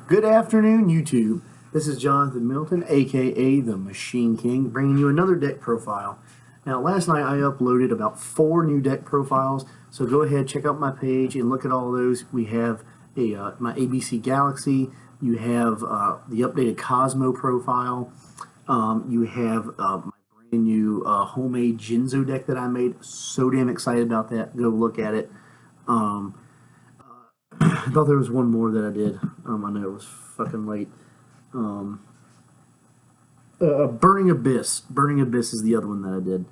Good afternoon, YouTube. This is Jonathan Milton, aka the Machine King, bringing you another deck profile. Now, last night I uploaded about 4 new deck profiles, so go ahead, check out my page and look at all those. We have my ABC Galaxy, you have the updated Cosmo profile, you have my brand new homemade Jinzo deck that I made. So damn excited about that. Go look at it. I thought there was one more that I did. I know it was fucking late. Burning Abyss. Burning Abyss is the other one that I did.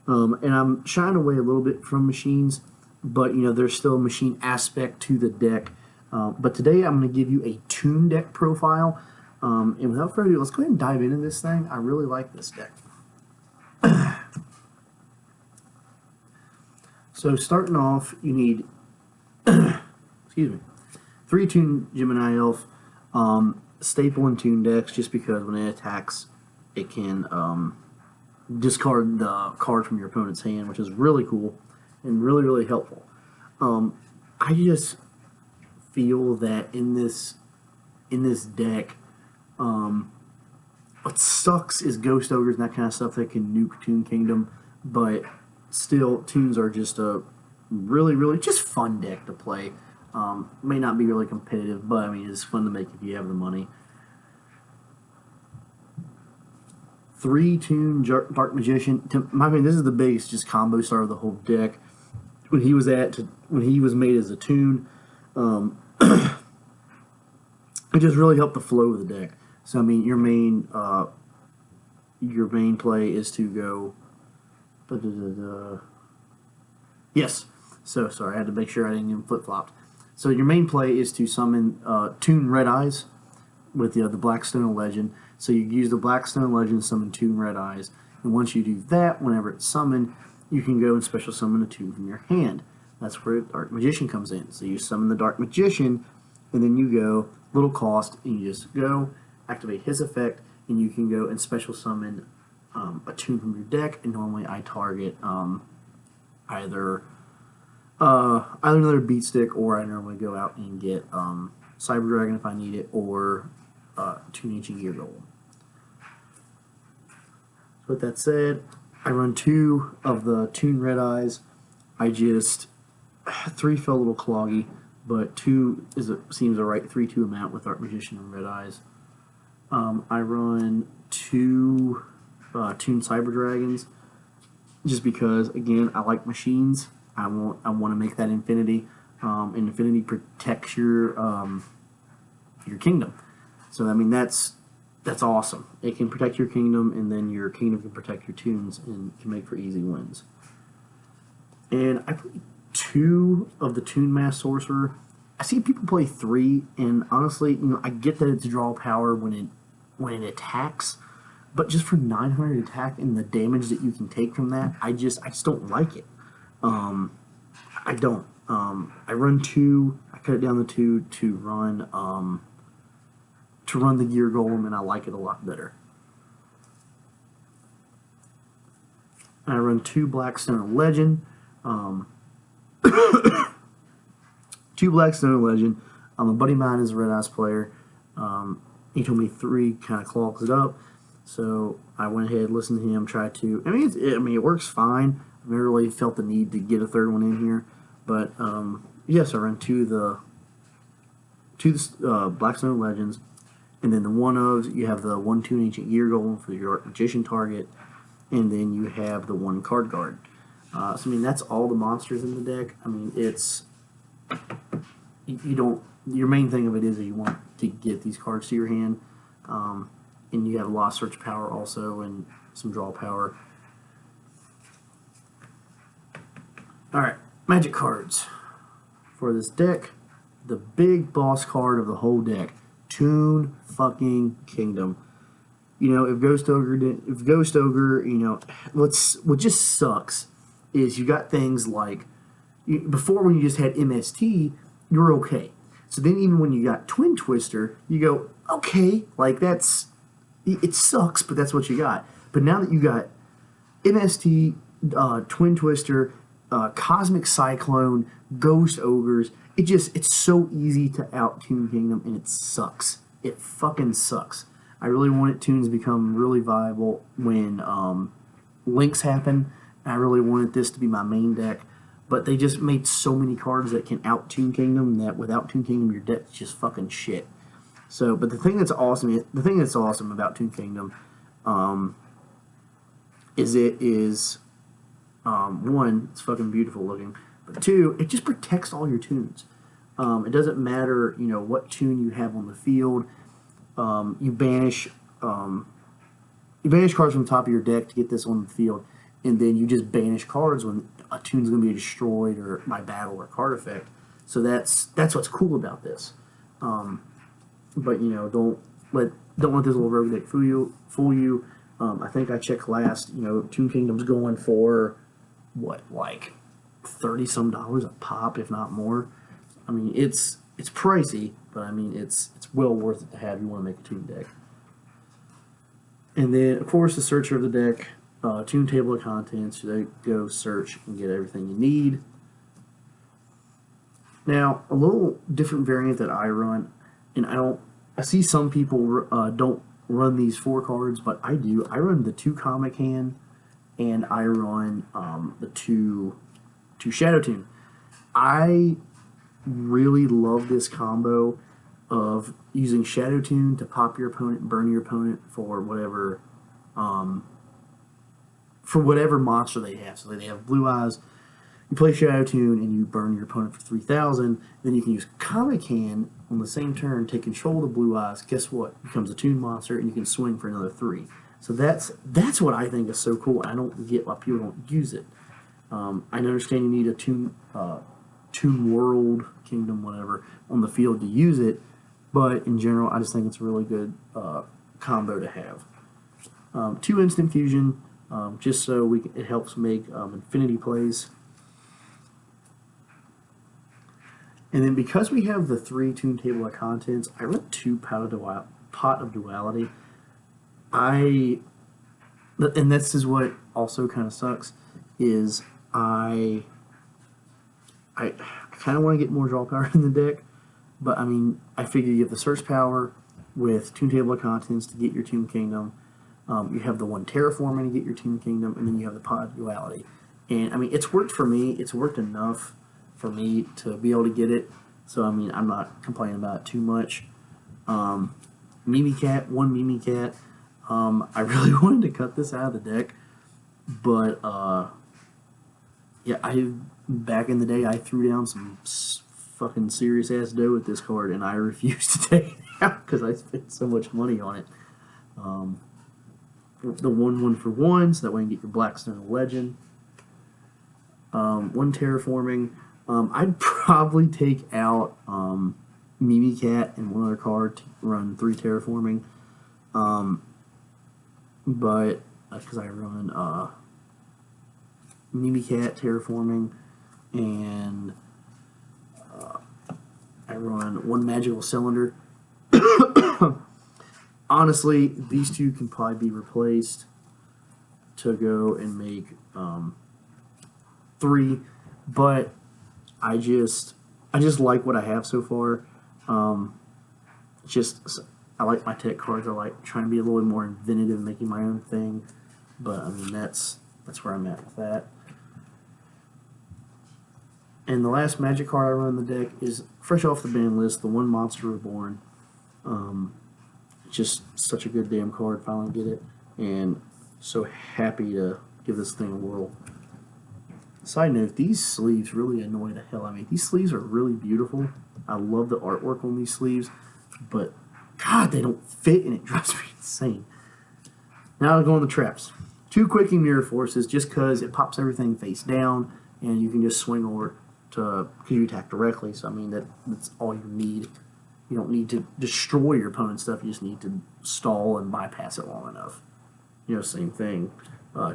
And I'm shying away a little bit from machines, but you know there's still a machine aspect to the deck. But today I'm going to give you a Toon deck profile. And without further ado, let's go ahead and dive into this thing. I really like this deck. So starting off, you need excuse me, 3 Toon Gemini Elf, staple in Toon decks, just because when it attacks, it can discard the card from your opponent's hand, which is really cool and really helpful. I just feel that in this deck, what sucks is Ghost Ogres and that kind of stuff that can nuke Toon Kingdom, but still, Toons are just a really just fun deck to play. May not be really competitive, but I mean it's fun to make if you have the money. 3 Toon Dark Magician. To my opinion, this is the biggest just combo star of the whole deck. When he was made as a Toon, it just really helped the flow of the deck. So I mean, your main play is to go. Yes. So sorry, I had to make sure I didn't get flip-flopped. So your main play is to summon Toon Red Eyes with the Blackstone Legend. So you use the Blackstone Legend to summon Toon Red Eyes. And once you do that, whenever it's summoned, you can go and special summon a Toon from your hand. That's where Dark Magician comes in. So you summon the Dark Magician, and then you go, little cost, and you just go, activate his effect, and you can go and special summon a Toon from your deck. And normally I target either another Beat Stick, or I normally go out and get Cyber Dragon if I need it, or Toon Ancient Gear Golem. So with that said, I run 2 of the Toon Red Eyes. I just 3 felt a little cloggy, but 2 seems a right 3/2 amount with Dark Magician and Red Eyes. I run 2 Toon Cyber Dragons, just because again I like machines. I want to make that infinity, and infinity protects your kingdom. So I mean that's awesome. It can protect your kingdom, and then your kingdom can protect your Toons, and can make for easy wins. And I play 2 of the Toon Mass Sorcerer. I see people play 3, and honestly, you know, I get that it's draw power when it attacks, but just for 900 attack and the damage that you can take from that, I just don't like it. I don't. I run 2. I cut it down to 2 to run the Gear Golem, and I like it a lot better. I run 2 Blackstone Legend. 2 Blackstone Legend. A buddy of mine is a Red Eyes player. He told me 3 kind of clogs it up, so I went ahead, listened to him, tried to. I mean, it works fine. I never really felt the need to get a 3rd one in here, but yes, I run 2 Blackstone Legends, and then the one-ofs. You have the 1 Toon Ancient Gear Golem for your Dark Magician target, and then you have the 1 Card Guard. So I mean, that's all the monsters in the deck. I mean, it's you don't. Your main thing of it is that you want to get these cards to your hand, and you have a lot of search power also, and some draw power. Alright, magic cards. For this deck, the big boss card of the whole deck, Toon fucking Kingdom. You know, if Ghost Ogre, you know, what just sucks is you got things like, before when you just had MST, you were okay. So then even when you got Twin Twister, you go, okay, like it sucks, but that's what you got. But now that you got MST, Twin Twister, Cosmic Cyclone, Ghost Ogres. It's so easy to out Toon Kingdom, and it sucks. It fucking sucks. I really wanted Toons to become really viable when links happen. I really wanted this to be my main deck, but they just made so many cards that can out Toon Kingdom that without Toon Kingdom, your deck's just fucking shit. So, but the thing that's awesome about Toon Kingdom, is it is one, it's fucking beautiful looking, but two, it just protects all your tunes. It doesn't matter, what tune you have on the field. You banish cards from the top of your deck to get this on the field, and then you just banish cards when a tune's going to be destroyed or by battle or card effect. So that's what's cool about this. But don't let this little rogue deck fool you. I think I checked last. Toon Kingdom's going for what, like $30-some a pop, if not more. I mean, it's pricey, but I mean it's well worth it to have. You want to make a Toon deck. And then, of course, the searcher of the deck, Toon table of contents. You go search and get everything you need. Now, a little different variant that I run, and I see some people don't run these 4 cards, but I do. I run the 2 Comic Hand, and I run the 2 Shadow Toon. I really love this combo of using Shadow Toon to pop your opponent and burn your opponent for whatever monster they have. So they have Blue Eyes. You play Shadow Toon and you burn your opponent for 3,000. Then you can use Comic Hand on the same turn, take control of the Blue Eyes. Guess what? It becomes a Toon monster, and you can swing for another 3. So that's what I think is so cool. I don't get why people don't use it. I understand you need a Toon World, Kingdom, whatever, on the field to use it, but in general, I just think it's a really good combo to have. 2 Instant Fusion, just so it helps make infinity plays. And then because we have the 3 Toon table of contents, I run 2 Pot of Duality. And this is what also kind of sucks, is I kind of want to get more draw power in the deck, but I mean, I figure you have the search power with Toon table of contents to get your Toon Kingdom. You have the 1 terraforming to get your Toon Kingdom, and then you have the Pot of Duality. And I mean, it's worked for me. It's worked enough for me to be able to get it. So I mean, I'm not complaining about it too much. Mimicat, 1 Mimicat. I really wanted to cut this out of the deck, but yeah, back in the day I threw down some fucking serious ass dough with this card, and I refused to take it out because I spent so much money on it. The 1/1 for 1, so that way you can get your Blackstone Legend. 1 terraforming. I'd probably take out Mimicat and 1 other card to run 3 terraforming. But because I run Mimicat terraforming, and I run 1 magical cylinder. Honestly, these 2 can probably be replaced to go and make 3, but I just like what I have so far. I like my tech cards. I like trying to be a little bit more inventive, making my own thing. But I mean, that's where I'm at with that. And the last Magic card I run in the deck is fresh off the ban list, the 1 Monster Reborn. Just such a good damn card. Finally get it, and so happy to give this thing a whirl. Side note: these sleeves really annoy the hell out of me. These sleeves are really beautiful. I love the artwork on these sleeves, but God, they don't fit, and it drives me insane. Now I'll go on the traps. 2 Quaking Mirror Forces, just because it pops everything face down, and you can just swing over because you attack directly. So I mean, that's all you need. You don't need to destroy your opponent's stuff. You just need to stall and bypass it long enough. Same thing.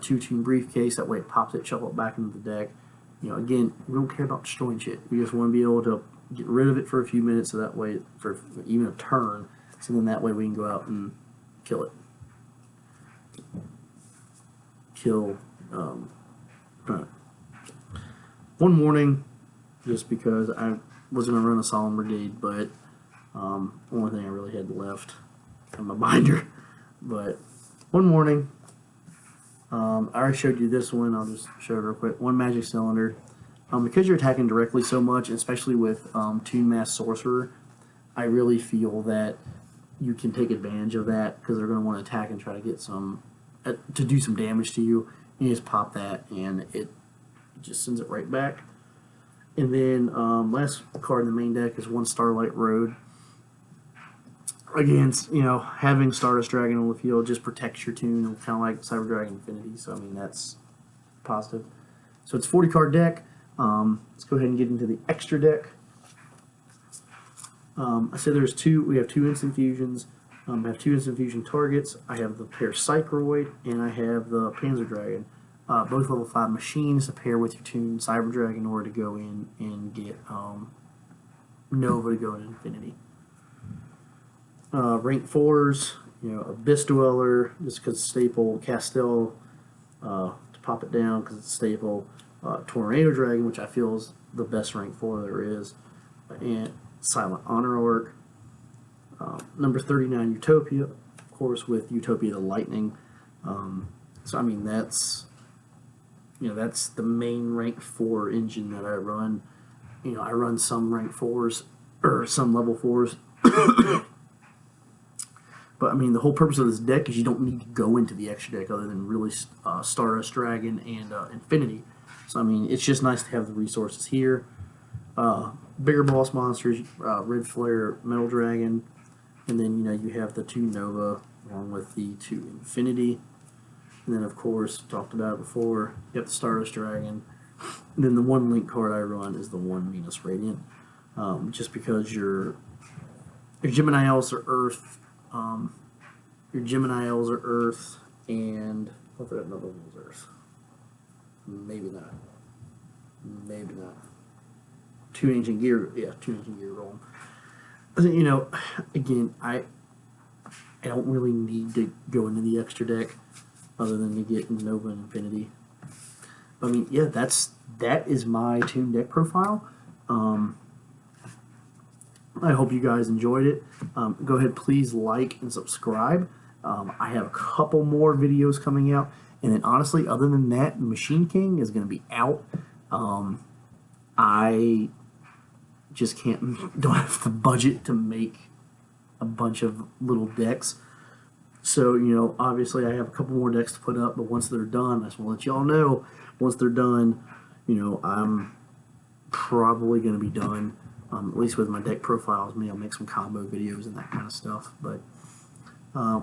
2 Toon Briefcase. That way it pops it, shuffle it back into the deck. Again, we don't care about destroying shit. We just want to be able to get rid of it for a few minutes, so that way, for even a turn, so then that way we can go out and kill it. one morning, just because I was going to run a Solemn Brigade, but only thing I really had left in my binder. But one morning, I already showed you this one. I'll just show it real quick. One magic cylinder. Because you're attacking directly so much, especially with Toon Mass Sorcerer, I really feel that you can take advantage of that because they're going to want to attack and try to get some, to do some damage to you. And you just pop that and it just sends it right back. And then last card in the main deck is one Starlight Road. Against, having Stardust Dragon on the field just protects your Toon, kind of like Cyber Dragon Infinity. So, I mean, that's positive. So, it's a 40-card deck. Let's go ahead and get into the extra deck. I said we have two instant fusions. I have two instant fusion targets. I have the pair Cycroid, and I have the Panzer Dragon. Both level 5 machines to pair with your Toon Cyber Dragon in order to go in and get Nova to go in Infinity. Rank 4s, Abyss Dweller, just because it's staple. Castell, to pop it down because it's staple. Tornado Dragon, which I feel is the best rank 4 there is. And Silent Honor Arc. Number 39, Utopia, of course, with Utopia the Lightning. So, I mean, that's the main rank 4 engine that I run. I run some rank 4s, or some level 4s. But, I mean, the whole purpose of this deck is you don't need to go into the extra deck other than really Stardust Dragon and Infinity. So, I mean, it's just nice to have the resources here. Bigger boss monsters, Red Flare, Metal Dragon, and then, you have the 2 Nova along with the 2 Infinity. And then, of course, talked about it before, you have the Stardust Dragon. And then the one link card I run is the 1 Venus Radiant. Just because your Gemini Elves are Earth, and what if another one was Earth? Maybe not. Maybe not. Toon Ancient Gear, yeah, Toon Ancient Gear roll. Again, I don't really need to go into the extra deck other than to get Nova and Infinity. I mean, yeah, that is my Toon deck profile. I hope you guys enjoyed it. Go ahead, please like and subscribe. I have a couple more videos coming out. And then, honestly, other than that, Machine King is going to be out. I just don't have the budget to make a bunch of little decks. So, obviously I have a couple more decks to put up, but once they're done, I just want to let y'all know, once they're done, I'm probably going to be done, at least with my deck profiles. Maybe I'll make some combo videos and that kind of stuff, but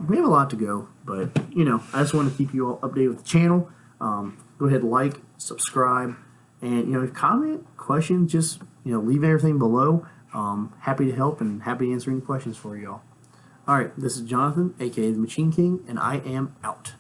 we have a lot to go, but, I just want to keep you all updated with the channel. Go ahead, like, subscribe, and, comment, questions, just, leave everything below. Happy to help and happy to answer any questions for y'all. All right, this is Jonathan, a.k.a. the Machine King, and I am out.